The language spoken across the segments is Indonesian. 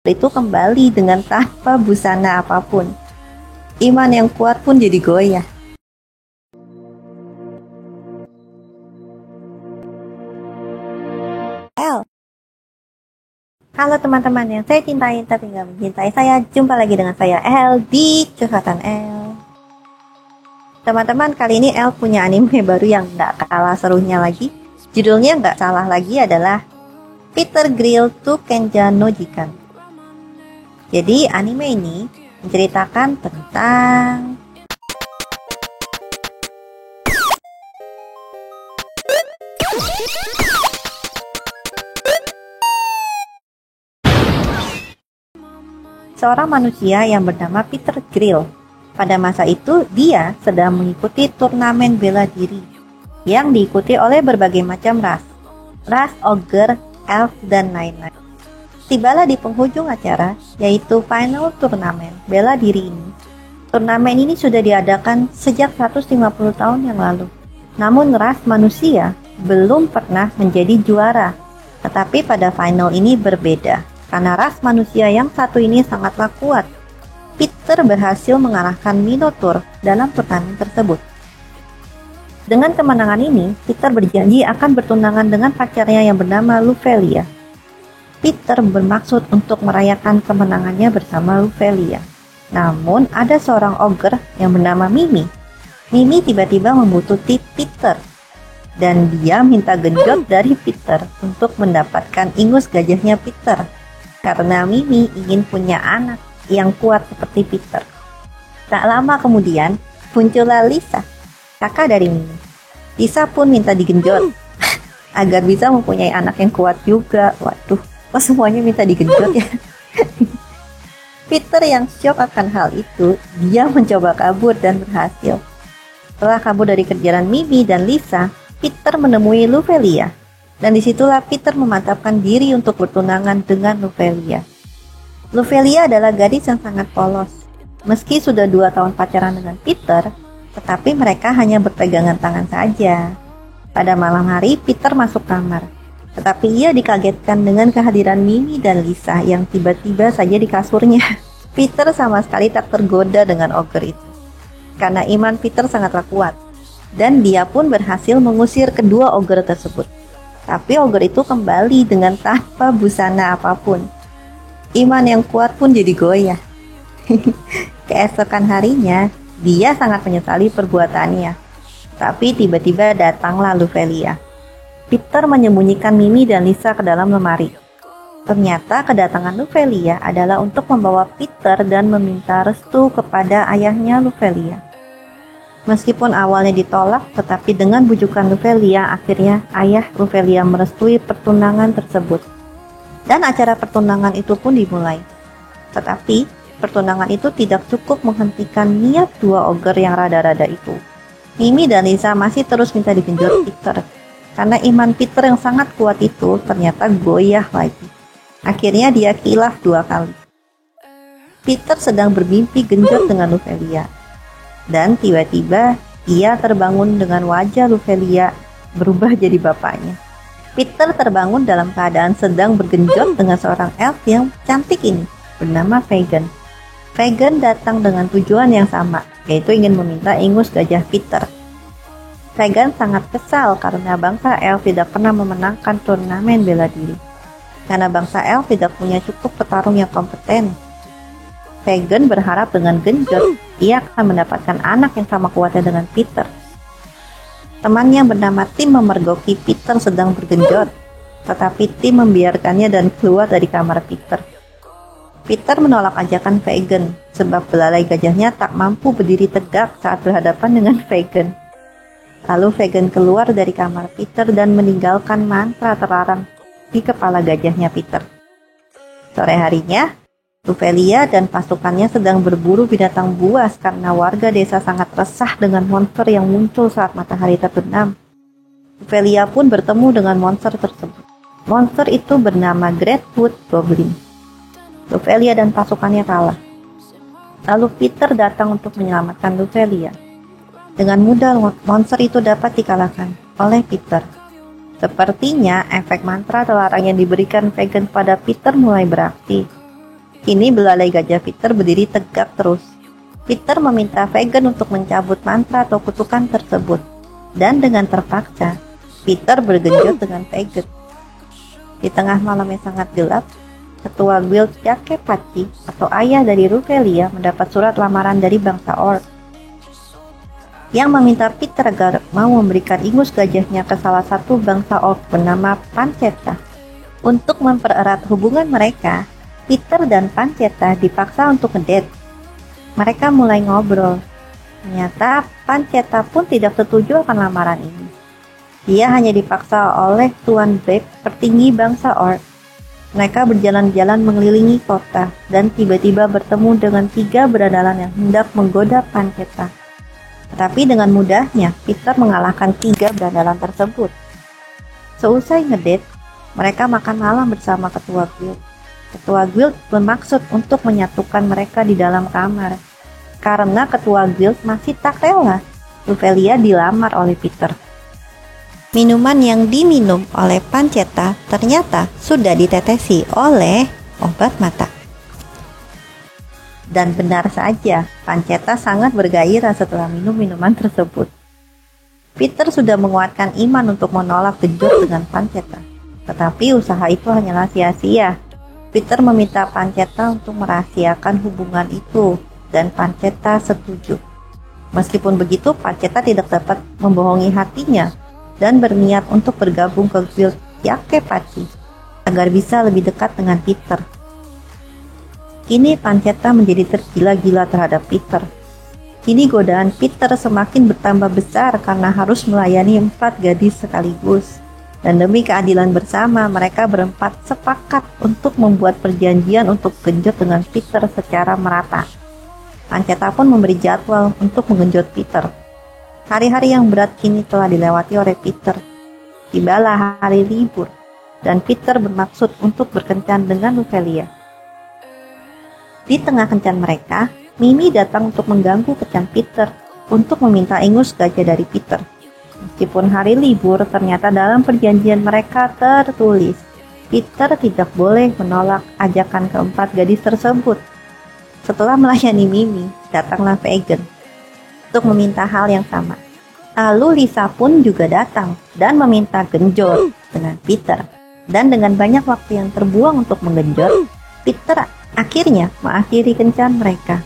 itu kembali dengan tanpa busana apapun. Iman yang kuat pun jadi goyah. El. Halo teman-teman yang saya cintai tapi nggak mencintai saya. Jumpa lagi dengan saya El di Curhatan El. Teman-teman, kali ini El punya anime baru yang nggak kalah serunya lagi. Judulnya nggak salah lagi adalah Peter Grill to Kenja no Jikan. Jadi anime ini menceritakan tentang seorang manusia yang bernama Peter Grill. Pada masa itu, dia sedang mengikuti turnamen bela diri yang diikuti oleh berbagai macam ras ogre, elf, dan lain-lain. Tibalah di penghujung acara, yaitu final turnamen bela diri ini. Turnamen ini sudah diadakan sejak 150 tahun yang lalu. Namun ras manusia belum pernah menjadi juara. Tetapi pada final ini berbeda, karena ras manusia yang satu ini sangatlah kuat. Peter berhasil mengalahkan Minotaur dalam turnamen tersebut. Dengan kemenangan ini, Peter berjanji akan bertunangan dengan pacarnya yang bernama Luvelia. Peter bermaksud untuk merayakan kemenangannya bersama Luvelia. Namun, ada seorang ogre yang bernama Mimi. Mimi tiba-tiba membutuhkan Peter, dan dia minta genjot dari Peter untuk mendapatkan ingus gajahnya Peter. Karena Mimi ingin punya anak yang kuat seperti Peter. Tak lama kemudian, muncullah Lisa, kakak dari Mimi. Lisa pun minta digenjot agar bisa mempunyai anak yang kuat juga. Waduh, kok semuanya minta digenjot ya? Peter yang syok akan hal itu, dia mencoba kabur dan berhasil. Setelah kabur dari kejaran Mimi dan Lisa, Peter menemui Luvelia. Dan disitulah Peter memantapkan diri untuk bertunangan dengan Luvelia. Luvelia adalah gadis yang sangat polos. Meski sudah 2 tahun pacaran dengan Peter, tetapi mereka hanya berpegangan tangan saja. Pada malam hari, Peter masuk kamar. Tetapi ia dikagetkan dengan kehadiran Mimi dan Lisa yang tiba-tiba saja di kasurnya. Peter sama sekali tak tergoda dengan ogre itu, karena iman Peter sangatlah kuat. Dan dia pun berhasil mengusir kedua ogre tersebut. Tapi ogre itu kembali dengan tanpa busana apapun. Iman yang kuat pun jadi goyah. Keesokan harinya, dia sangat menyesali perbuatannya. Tapi tiba-tiba datanglah Luvelia. Peter menyembunyikan Mimi dan Lisa ke dalam lemari. Ternyata kedatangan Luvelia adalah untuk membawa Peter dan meminta restu kepada ayahnya Luvelia. Meskipun awalnya ditolak, tetapi dengan bujukan Luvelia, akhirnya ayah Luvelia merestui pertunangan tersebut. Dan acara pertunangan itu pun dimulai. Tetapi, pertunangan itu tidak cukup menghentikan niat dua ogre yang rada-rada itu. Mimi dan Lisa masih terus minta digenjot Peter, karena iman Peter yang sangat kuat itu ternyata goyah lagi. Akhirnya dia khilaf 2 kali. Peter sedang bermimpi genjot dengan Luvelia. Dan tiba-tiba ia terbangun dengan wajah Luvelia berubah jadi bapaknya. Peter terbangun dalam keadaan sedang bergenjot dengan seorang elf yang cantik ini, bernama Vegan. Vegan datang dengan tujuan yang sama, yaitu ingin meminta ingus gajah Peter. Vegan sangat kesal karena bangsa elf tidak pernah memenangkan turnamen bela diri. Karena bangsa elf tidak punya cukup petarung yang kompeten. Vegan berharap dengan genjot, ia akan mendapatkan anak yang sama kuatnya dengan Peter. Temannya bernama Tim memergoki Peter sedang bergenjot, tetapi Tim membiarkannya dan keluar dari kamar Peter. Peter menolak ajakan Vegan, sebab belalai gajahnya tak mampu berdiri tegak saat berhadapan dengan Vegan. Lalu Vegan keluar dari kamar Peter dan meninggalkan mantra terlarang di kepala gajahnya Peter. Sore harinya, Luvelia dan pasukannya sedang berburu binatang buas karena warga desa sangat resah dengan monster yang muncul saat matahari terbenam. Luvelia pun bertemu dengan monster tersebut. Monster itu bernama Greatwood Goblin. Luvelia dan pasukannya kalah. Lalu Peter datang untuk menyelamatkan Luvelia. Dengan mudah monster itu dapat dikalahkan oleh Peter. Sepertinya efek mantra terlarang yang diberikan Vegan pada Peter mulai beraksi. Kini belalai gajah Peter berdiri tegak terus. Peter meminta Fagin untuk mencabut mantra atau kutukan tersebut. Dan dengan terpaksa, Peter bergenjot dengan Fagin. Di tengah malam yang sangat gelap, Ketua Guild Yakepatchi atau ayah dari Ruvelia mendapat surat lamaran dari bangsa Orc yang meminta Peter agar mau memberikan ingus gajahnya ke salah satu bangsa Orc bernama Panceta. Untuk mempererat hubungan mereka, Peter dan Panceta dipaksa untuk ngedate. Mereka mulai ngobrol. Ternyata Panceta pun tidak setuju akan lamaran ini. Dia hanya dipaksa oleh Tuan Beb, petinggi bangsa Orc. Mereka berjalan-jalan mengelilingi kota dan tiba-tiba bertemu dengan 3 berandalan yang hendak menggoda Panceta. Tetapi dengan mudahnya, Peter mengalahkan 3 berandalan tersebut. Seusai ngedate, mereka makan malam bersama Ketua Guild. Ketua Guild bermaksud untuk menyatukan mereka di dalam kamar. Karena Ketua Guild masih tak rela Ruvelia dilamar oleh Peter. Minuman yang diminum oleh Panceta ternyata sudah ditetesi oleh obat mata. Dan benar saja, Panceta sangat bergairah setelah minum minuman tersebut. Peter sudah menguatkan iman untuk menolak genjot dengan Panceta. Tetapi usaha itu hanyalah sia-sia. Peter meminta Panceta untuk merahasiakan hubungan itu, dan Panceta setuju. Meskipun begitu, Panceta tidak dapat membohongi hatinya dan berniat untuk bergabung ke Guild Yakepatchi agar bisa lebih dekat dengan Peter. Kini Panceta menjadi tergila-gila terhadap Peter. Kini godaan Peter semakin bertambah besar karena harus melayani 4 gadis sekaligus. Dan demi keadilan bersama, mereka berempat sepakat untuk membuat perjanjian untuk genjot dengan Peter secara merata. Panceta pun memberi jadwal untuk menggenjot Peter. Hari-hari yang berat kini telah dilewati oleh Peter. Tibalah hari libur, dan Peter bermaksud untuk berkencan dengan Ruvelia. Di tengah kencan mereka, Mimi datang untuk mengganggu kencan Peter untuk meminta ingus gajah dari Peter. Meskipun hari libur, ternyata dalam perjanjian mereka tertulis Peter tidak boleh menolak ajakan keempat gadis tersebut. Setelah melayani Mimi, datanglah Fagin untuk meminta hal yang sama. Lalu Lisa pun juga datang dan meminta genjot dengan Peter. Dan dengan banyak waktu yang terbuang untuk menggenjot, Peter akhirnya mengakhiri kencan mereka.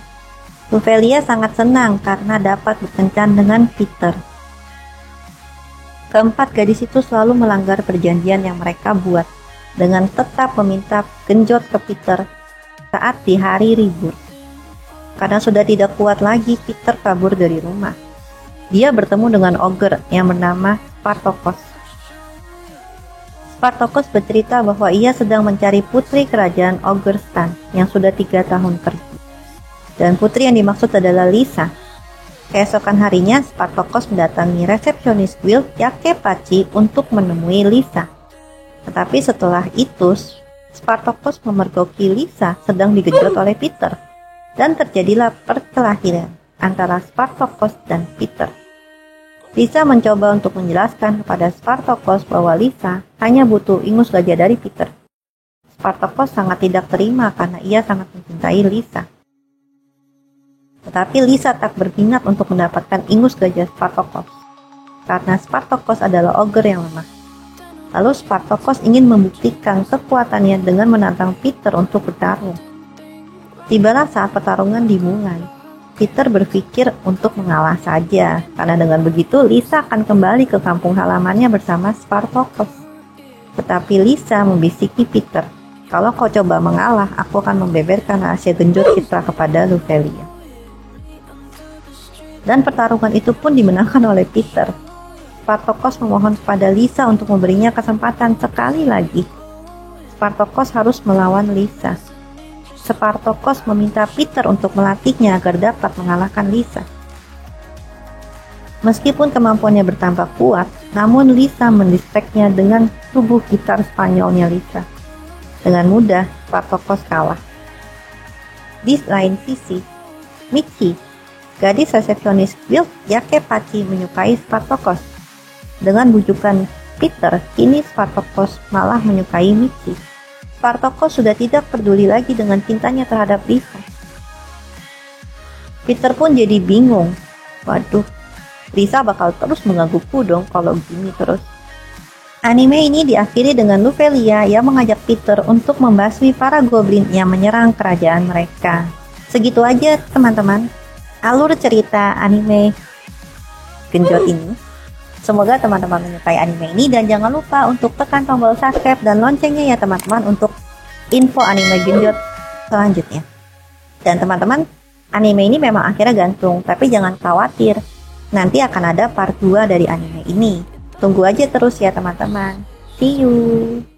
Ruvelia sangat senang karena dapat berkencan dengan Peter. Keempat gadis itu selalu melanggar perjanjian yang mereka buat dengan tetap meminta genjot ke Peter saat di hari libur. Karena sudah tidak kuat lagi, Peter kabur dari rumah. Dia bertemu dengan ogre yang bernama Spartokos. Spartokos bercerita bahwa ia sedang mencari putri kerajaan Ogerstan yang sudah 3 tahun pergi. Dan putri yang dimaksud adalah Lisa. Keesokan harinya, Spartokos mendatangi resepsionis Guild Yakepatchi untuk menemui Lisa. Tetapi setelah itu, Spartokos memergoki Lisa sedang digenjot oleh Peter. Dan terjadilah perkelahian antara Spartokos dan Peter. Lisa mencoba untuk menjelaskan kepada Spartokos bahwa Lisa hanya butuh ingus gajah dari Peter. Spartokos sangat tidak terima karena ia sangat mencintai Lisa. Tetapi Lisa tak berminat untuk mendapatkan ingus gajah Spartokos, karena Spartokos adalah ogre yang lemah. Lalu Spartokos ingin membuktikan kekuatannya dengan menantang Peter untuk bertarung. Tibalah saat pertarungan dimulai. Peter berpikir untuk mengalah saja, karena dengan begitu Lisa akan kembali ke kampung halamannya bersama Spartokos. Tetapi Lisa membisiki Peter, "Kalau kau coba mengalah, aku akan membeberkan rahasia genjot kita kepada Ruvelia." Dan pertarungan itu pun dimenangkan oleh Peter. Spartokos memohon kepada Lisa untuk memberinya kesempatan sekali lagi. Spartokos harus melawan Lisa. Spartokos meminta Peter untuk melatihnya agar dapat mengalahkan Lisa. Meskipun kemampuannya bertambah kuat, namun Lisa mendistraksinya dengan tubuh gitar Spanyolnya Lisa. Dengan mudah, Spartokos kalah. Di lain sisi, Michi, gadis resepsionis Guild Yakepatchi, menyukai Spartokos. Dengan bujukan Peter, kini Spartokos malah menyukai Michi. Spartacus sudah tidak peduli lagi dengan cintanya terhadap Lisa. Peter pun jadi bingung. Waduh, Lisa bakal terus menggangguku dong kalau gini terus. Anime ini diakhiri dengan Luvelia yang mengajak Peter untuk membasmi para goblin yang menyerang kerajaan mereka. Segitu aja teman-teman, alur cerita anime genjot ini. Semoga teman-teman menyukai anime ini dan jangan lupa untuk tekan tombol subscribe dan loncengnya ya teman-teman untuk info anime genjot selanjutnya. Dan teman-teman, anime ini memang akhirnya gantung, tapi jangan khawatir. Nanti akan ada part 2 dari anime ini. Tunggu aja terus ya teman-teman. See you.